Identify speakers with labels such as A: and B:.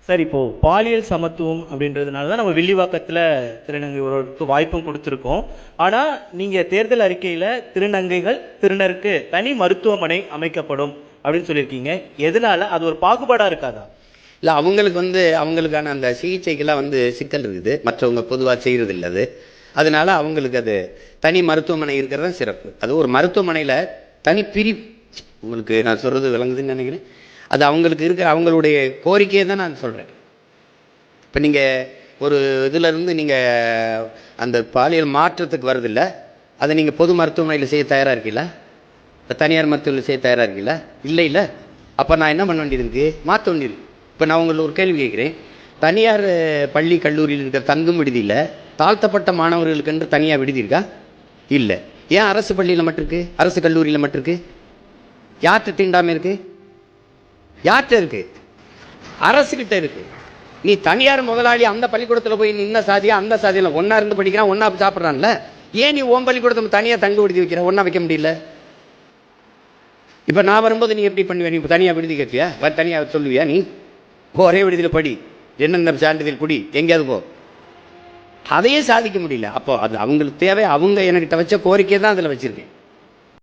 A: Sir, இப்போ பாலியல் சமத்துவம் அப்படின்றதுனால தான் நம்ம வில்லிவாக்கத்தில் திருநங்கை ஒருவருக்கு வாய்ப்பும் கொடுத்துருக்கோம். ஆனால் நீங்கள் தேர்தல் அறிக்கையில் திருநங்கைகள் திருநருக்கு தனி மருத்துவமனை அமைக்கப்படும் அப்படின்னு சொல்லியிருக்கீங்க. எதனால அது ஒரு பாகுபாடாக இருக்காதா?
B: இல்லை, அவங்களுக்கு அவங்களுக்கான அந்த சிகிச்சைக்கெல்லாம் சிக்கல் இருக்குது, மற்றவங்க பொதுவாக செய்கிறது இல்லை. அதனால அவங்களுக்கு அது தனி மருத்துவமனை இருக்கிறது சிறப்பு. அது ஒரு மருத்துவமனையில் தனி உங்களுக்கு நான் சொல்கிறது விளங்குதுன்னு நினைக்கிறேன். அது அவங்களுக்கு இருக்கிற அவங்களுடைய கோரிக்கையை தான் நான் சொல்கிறேன். இப்போ நீங்கள் ஒரு இதிலேருந்து நீங்கள் அந்த பாலியல் மாற்றத்துக்கு வருதில்ல, அதை நீங்கள் பொது மருத்துவமனையில் செய்ய தயாராக இருக்கீங்களா? இப்போ தனியார் மருத்துவமனையில் செய்ய தயாராக இருக்கீங்களா? இல்லை. அப்போ நான் என்ன பண்ண வேண்டியது இருக்குது? மாற்ற வேண்டியது. இப்போ நான் உங்களுக்கு ஒரு கேள்வி கேட்குறேன். தனியார் பள்ளி கல்லூரியில் இருக்கிற தங்கும் விடுதியில் தாழ்த்தப்பட்ட மாணவர்களுக்கு என்று தனியாக விடுதி இருக்கா? இல்லை. ஏன் அரசு பள்ளியில் மட்டும் இருக்குது, அரசு கல்லூரியில் மட்டும் இருக்குது? யார்கிட்ட தீண்டாமல் இருக்குது? யார்கிட்ட இருக்குது? அரசுக்கிட்ட இருக்குது. நீ தனியார் முதலாளி அந்த பள்ளிக்கூடத்தில் போய் இந்த சாதியா அந்த சாதியில் ஒன்றா இருந்து படிக்கிறான், ஒன்றா சாப்பிட்றான்ல. ஏன் நீ ஓம் பள்ளிக்கூடத்தை தனியாக தங்க விடுதி வைக்கிற? ஒன்றா வைக்க முடியல. இப்போ நான் வரும்போது நீ எப்படி பண்ணுவேன்? நீ தனியாக விடுதி கேட்பியா? தனியாக சொல்லுவியா? நீ ஒரே விடுதியில் படி, என்னென்ன சான்றிதழ் குடி, எங்கேயாவது போ. அதையே சாதிக்க முடியல. அப்போ அது அவங்களுக்கு தேவை. அவங்க என்கிட்ட வச்ச கோரிக்கை தான் அதில் வச்சுருக்கேன்.